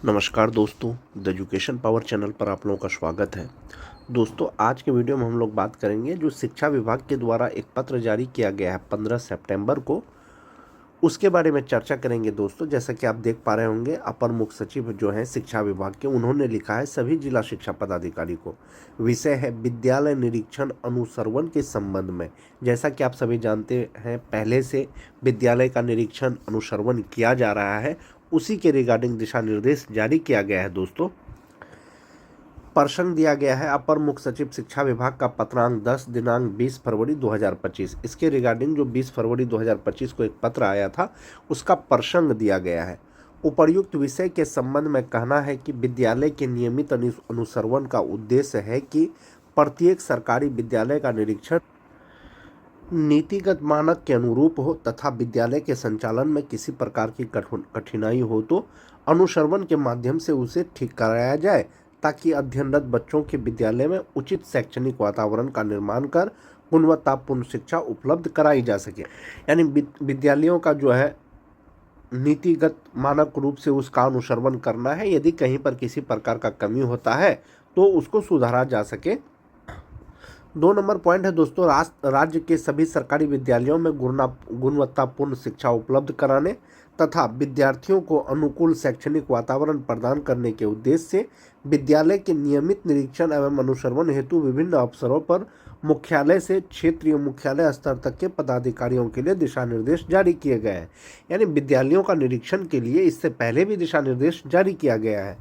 नमस्कार दोस्तों, the education power channel पर आप लोगों का स्वागत है। दोस्तों, आज के वीडियो में हम लोग बात करेंगे जो शिक्षा विभाग के द्वारा एक पत्र जारी किया गया है 15 सितंबर को, उसके बारे में चर्चा करेंगे। दोस्तों, जैसा कि आप देख पा रहे होंगे, अपर मुख्य सचिव जो हैं शिक्षा विभाग के, उन्होंने लिखा है सभी जिला शिक्षा पदाधिकारी को। विषय है विद्यालय निरीक्षण अनुश्रवण के संबंध में। जैसा कि आप सभी जानते हैं, पहले से विद्यालय का निरीक्षण अनुश्रवण किया जा रहा है, उसी के रिगार्डिंग दिशा निर्देश जारी किया गया है। दोस्तों, प्रसंग दिया गया है अपर मुख्य सचिव शिक्षा विभाग का पत्रांक 10 दिनांक 20 फरवरी 2025। इसके रिगार्डिंग जो 20 फरवरी 2025 को एक पत्र आया था, उसका प्रसंग दिया गया है। उपर्युक्त विषय के संबंध में कहना है कि विद्यालय के नियमित अनुश्रवण का उद्देश्य है कि प्रत्येक सरकारी विद्यालय का निरीक्षण नीतिगत मानक के अनुरूप हो तथा विद्यालय के संचालन में किसी प्रकार की कठिनाई हो तो अनुश्रवण के माध्यम से उसे ठीक कराया जाए, ताकि अध्ययनरत बच्चों के विद्यालय में उचित शैक्षणिक वातावरण का निर्माण कर गुणवत्तापूर्ण शिक्षा उपलब्ध कराई जा सके। यानी विद्यालयों का जो है नीतिगत मानक रूप से उसका अनुश्रवण करना है। यदि कहीं पर किसी प्रकार का कमी होता है तो उसको सुधारा जा सके। 2 नंबर पॉइंट है दोस्तों, राज्य के सभी सरकारी विद्यालयों में गुणवत्तापूर्ण शिक्षा उपलब्ध कराने तथा विद्यार्थियों को अनुकूल शैक्षणिक वातावरण प्रदान करने के उद्देश्य से विद्यालय के नियमित निरीक्षण एवं अनुश्रवण हेतु विभिन्न अवसरों पर मुख्यालय से क्षेत्रीय मुख्यालय स्तर तक के पदाधिकारियों के लिए दिशा निर्देश जारी किए गए हैं। यानी विद्यालयों का निरीक्षण के लिए इससे पहले भी दिशा निर्देश जारी किया गया है।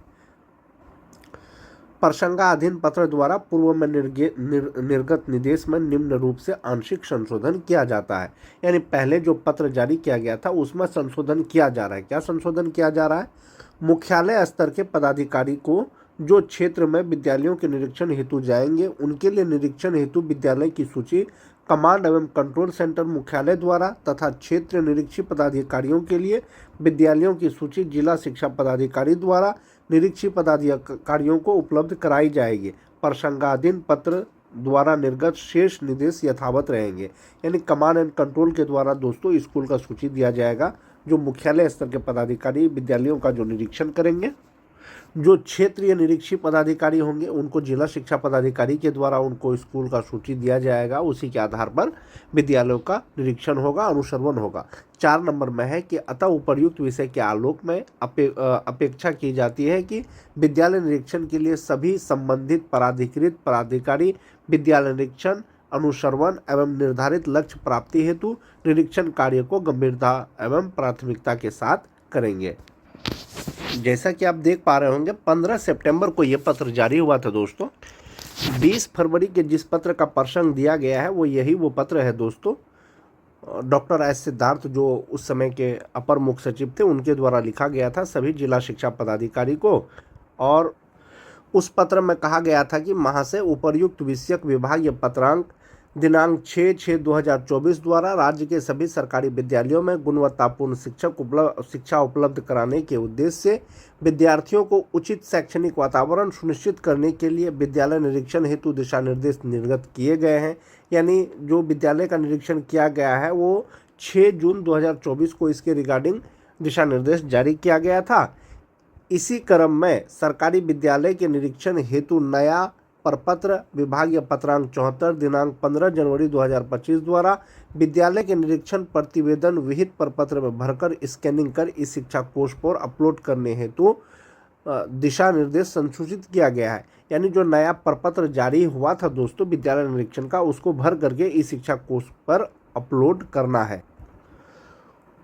प्रसंगाधीन पत्र द्वारा पूर्व में निर्गत निर्देश में निम्न रूप से आंशिक संशोधन किया जाता है। यानी पहले जो पत्र जारी किया गया था उसमें संशोधन किया जा रहा है। क्या संशोधन किया जा रहा है? मुख्यालय स्तर के पदाधिकारी को जो क्षेत्र में विद्यालयों के निरीक्षण हेतु जाएंगे, उनके लिए निरीक्षण हेतु विद्यालय की सूची कमांड एवं कंट्रोल सेंटर मुख्यालय द्वारा तथा क्षेत्र निरीक्षी पदाधिकारियों के लिए विद्यालयों की सूची जिला शिक्षा पदाधिकारी द्वारा निरीक्षी पदाधिकारियों को उपलब्ध कराई जाएगी। प्रसंगाधीन पत्र द्वारा निर्गत शेष निर्देश यथावत रहेंगे। यानी कमांड एंड कंट्रोल के द्वारा दोस्तों स्कूल का सूची दिया जाएगा। जो मुख्यालय स्तर के पदाधिकारी विद्यालयों का जो निरीक्षण करेंगे, जो क्षेत्रीय निरीक्षी पदाधिकारी होंगे, उनको जिला शिक्षा पदाधिकारी के द्वारा उनको स्कूल का सूची दिया जाएगा। उसी के आधार पर विद्यालयों का निरीक्षण होगा, अनुश्रवण होगा। 4 नंबर में है कि अतः उपर्युक्त विषय के आलोक में अपेक्षा की जाती है कि विद्यालय निरीक्षण के लिए सभी संबंधित पराधिकृत पदाधिकारी विद्यालय निरीक्षण, अनुश्रवण एवं निर्धारित लक्ष्य प्राप्ति हेतु निरीक्षण कार्य को गंभीरता एवं प्राथमिकता के साथ करेंगे। जैसा कि आप देख पा रहे होंगे, 15 सितंबर को यह पत्र जारी हुआ था दोस्तों। 20 फरवरी के जिस पत्र का प्रसंग दिया गया है वो पत्र है दोस्तों। डॉक्टर एस सिद्धार्थ जो उस समय के अपर मुख्य सचिव थे, उनके द्वारा लिखा गया था सभी जिला शिक्षा पदाधिकारी को। और उस पत्र में कहा गया था कि महाशय, उपर्युक्त विषयक विभागीय पत्रांक दिनांक 6/6/2024 द्वारा राज्य के सभी सरकारी विद्यालयों में गुणवत्तापूर्ण शिक्षा उपलब्ध कराने के उद्देश्य से विद्यार्थियों को उचित शैक्षणिक वातावरण सुनिश्चित करने के लिए विद्यालय निरीक्षण हेतु दिशा निर्देश निर्गत किए गए हैं। यानी जो विद्यालय का निरीक्षण किया गया है वो 6 जून 2024 को इसके रिगार्डिंग दिशा निर्देश जारी किया गया था। इसी क्रम में सरकारी विद्यालय के निरीक्षण हेतु नया प्रपत्र विभागीय पत्रांक 74 दिनांक 15 जनवरी 2025 द्वारा विद्यालय के निरीक्षण प्रतिवेदन विहित प्रपत्र में भरकर स्कैनिंग कर इस शिक्षा कोष पर अपलोड करने हेतु दिशा निर्देश संशोधित किया गया है। यानी जो नया प्रपत्र जारी हुआ था दोस्तों विद्यालय निरीक्षण का, उसको भर करके इस शिक्षा कोष पर अपलोड करना है।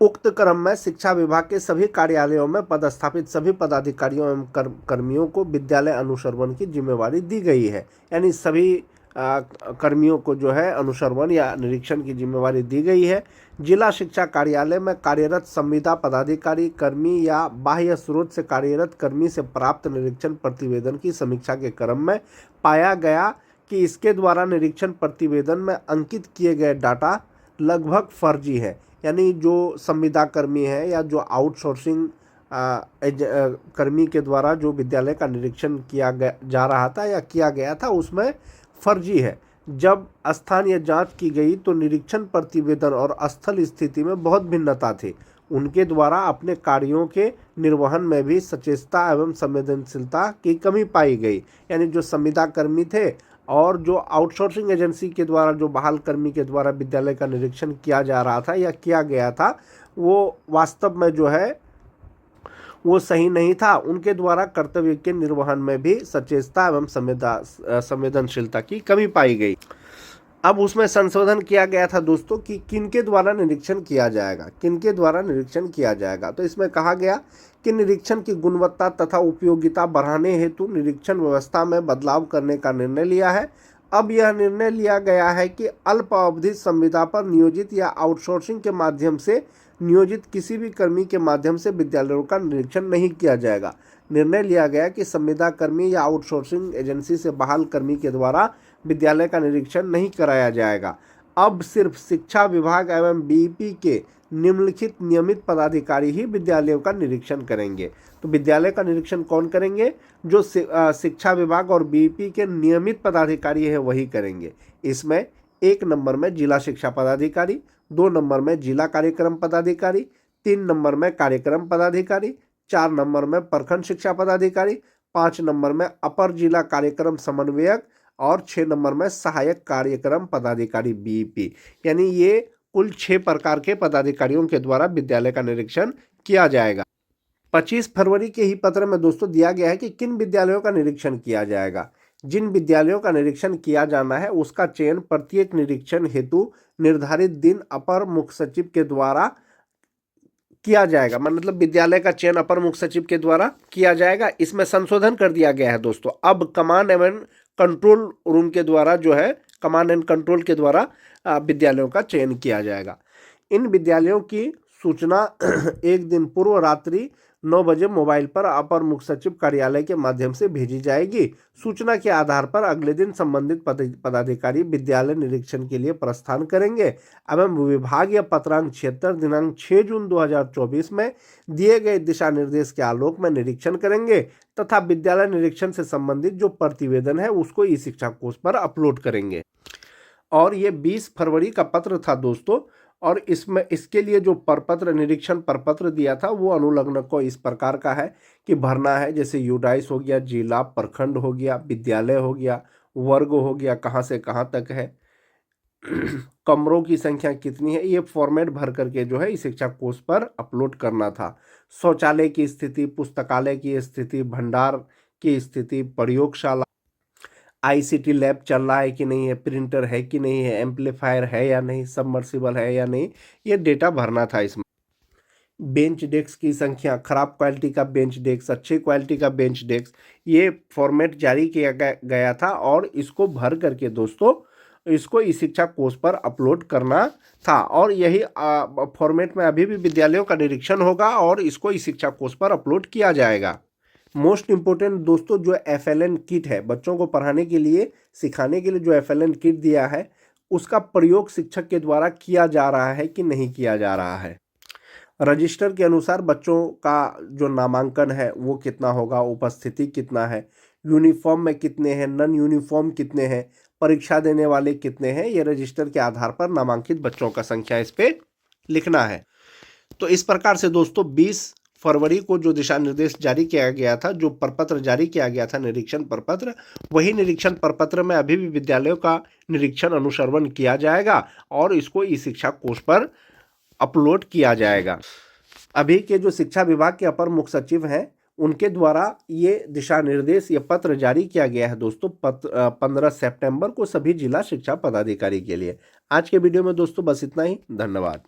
उक्त क्रम में शिक्षा विभाग के सभी कार्यालयों में पदस्थापित सभी पदाधिकारियों एवं कर्मियों को विद्यालय अनुश्रवण की जिम्मेवारी दी गई है। यानी सभी कर्मियों को जो है अनुश्रवण या निरीक्षण की जिम्मेवारी दी गई है। जिला शिक्षा कार्यालय में कार्यरत संविदा पदाधिकारी कर्मी या बाह्य स्रोत से कार्यरत कर्मी से प्राप्त निरीक्षण प्रतिवेदन की समीक्षा के क्रम में पाया गया कि इसके द्वारा निरीक्षण प्रतिवेदन में अंकित किए गए डाटा लगभग फर्जी है। यानी जो संविदा कर्मी है या जो आउटसोर्सिंग कर्मी के द्वारा जो विद्यालय का निरीक्षण किया जा रहा था या किया गया था, उसमें फर्जी है। जब स्थानीय जांच की गई तो निरीक्षण प्रतिवेदन और स्थल स्थिति में बहुत भिन्नता थी। उनके द्वारा अपने कार्यों के निर्वहन में भी सचेतता एवं संवेदनशीलता की कमी पाई गई। यानी जो संविदा कर्मी थे और जो आउटसोर्सिंग एजेंसी के द्वारा जो बहाल कर्मी के द्वारा विद्यालय का निरीक्षण किया जा रहा था या किया गया था, वो वास्तव में जो है वो सही नहीं था। उनके द्वारा कर्तव्य के निर्वहन में भी सचेतता एवं संवेदनशीलता की कमी पाई गई। अब उसमें संशोधन किया गया था दोस्तों कि किनके द्वारा निरीक्षण किया जाएगा, किनके द्वारा निरीक्षण किया जाएगा। तो इसमें कहा गया कि निरीक्षण की गुणवत्ता तथा उपयोगिता बढ़ाने हेतु निरीक्षण व्यवस्था में बदलाव करने का निर्णय लिया है। अब यह निर्णय लिया गया है कि अल्प अवधि संविदा पर नियोजित या आउटसोर्सिंग के माध्यम से नियोजित किसी भी कर्मी के माध्यम से विद्यालयों का निरीक्षण नहीं किया जाएगा। निर्णय लिया गया कि संविदा कर्मी या आउटसोर्सिंग एजेंसी से बहाल कर्मी के द्वारा विद्यालय का निरीक्षण नहीं कराया जाएगा। अब सिर्फ शिक्षा विभाग एवं बीईपी के निम्नलिखित नियमित पदाधिकारी ही विद्यालयों का निरीक्षण करेंगे। तो विद्यालय का निरीक्षण कौन करेंगे? जो शिक्षा विभाग और बीईपी के नियमित पदाधिकारी है वही करेंगे। इसमें 1 नंबर में जिला शिक्षा पदाधिकारी, 2 नंबर में जिला कार्यक्रम पदाधिकारी, 3 नंबर में कार्यक्रम पदाधिकारी, 4 नंबर में प्रखंड शिक्षा पदाधिकारी, 5 नंबर में अपर जिला कार्यक्रम समन्वयक और 6 नंबर में सहायक कार्यक्रम पदाधिकारी बीईपी। यानी ये कुल 6 प्रकार के पदाधिकारियों के द्वारा विद्यालय का निरीक्षण किया जाएगा। 25 फरवरी के ही पत्र में दोस्तों दिया गया है कि किन विद्यालयों का निरीक्षण किया जाएगा। जिन विद्यालयों का निरीक्षण किया जाना है उसका चयन प्रत्येक निरीक्षण हेतु निर्धारित दिन अपर मुख्य सचिव के द्वारा किया जाएगा। मतलब विद्यालय का चयन अपर मुख्य सचिव के द्वारा किया जाएगा। इसमें संशोधन कर दिया गया है दोस्तों। अब कमांड एवं कंट्रोल रूम के द्वारा जो है, कमांड एंड कंट्रोल के द्वारा विद्यालयों का चयन किया जाएगा। इन विद्यालयों की सूचना 1 दिन पूर्व रात्रि 9 बजे मोबाइल पर अपर मुख्य सचिव कार्यालय के माध्यम से भेजी जाएगी। सूचना के आधार पर अगले दिन संबंधित पदाधिकारी विद्यालय निरीक्षण के लिए प्रस्थान करेंगे एवं विभाग या पत्रांक 76 दिनांक 6 जून 2024 में दिए गए दिशा निर्देश के आलोक में निरीक्षण करेंगे तथा विद्यालय निरीक्षण से संबंधित जो प्रतिवेदन है उसको ई शिक्षा कोश पर अपलोड करेंगे। और ये 20 फरवरी का पत्र था दोस्तों। और इसमें इसके लिए जो प्रपत्र निरीक्षण प्रपत्र दिया था वो अनुलग्न को इस प्रकार का है कि भरना है, जैसे यूडाइस हो गया, जिला, प्रखंड हो गया, विद्यालय हो गया, वर्ग हो गया, कहाँ से कहाँ तक है, कमरों की संख्या कितनी है, ये फॉर्मेट भर करके जो है इस शिक्षा कोश पर अपलोड करना था। शौचालय की स्थिति, पुस्तकालय की स्थिति, भंडार की स्थिति, प्रयोगशाला, आईसीटी लैब चल रहा है कि नहीं है, प्रिंटर है कि नहीं है, एम्पलीफायर है या नहीं, सबमर्सिबल है या नहीं, ये डेटा भरना था। इसमें बेंच डेस्क की संख्या, खराब क्वालिटी का बेंच डेस्क, अच्छी क्वालिटी का बेंच डेस्क, ये फॉर्मेट जारी किया गया था और इसको भर करके दोस्तों इसको ई शिक्षा कोश पर अपलोड करना था। और यही फॉर्मेट में अभी भी विद्यालयों का निरीक्षण होगा और इसको ई शिक्षा कोश पर अपलोड किया जाएगा। मोस्ट इम्पोर्टेंट दोस्तों, जो FLN किट है, बच्चों को पढ़ाने के लिए, सिखाने के लिए जो FLN किट दिया है उसका प्रयोग शिक्षक के द्वारा किया जा रहा है कि नहीं किया जा रहा है। रजिस्टर के अनुसार बच्चों का जो नामांकन है वो कितना होगा, उपस्थिति कितना है, यूनिफॉर्म में कितने हैं, नॉन यूनिफॉर्म कितने हैं, परीक्षा देने वाले कितने हैं, ये रजिस्टर के आधार पर नामांकित बच्चों का संख्या इस पे लिखना है। तो इस प्रकार से दोस्तों 20 फरवरी को जो दिशा निर्देश जारी किया गया था, जो प्रपत्र जारी किया गया था निरीक्षण प्रपत्र, वही निरीक्षण प्रपत्र में अभी भी विद्यालयों का निरीक्षण अनुश्रवण किया जाएगा और इसको ई शिक्षा कोश पर अपलोड किया जाएगा। अभी के जो शिक्षा विभाग के अपर मुख्य सचिव हैं उनके द्वारा ये दिशा निर्देश, ये पत्र जारी किया गया है दोस्तों 15 सितंबर को सभी जिला शिक्षा पदाधिकारी के लिए। आज के वीडियो में दोस्तों बस इतना ही। धन्यवाद।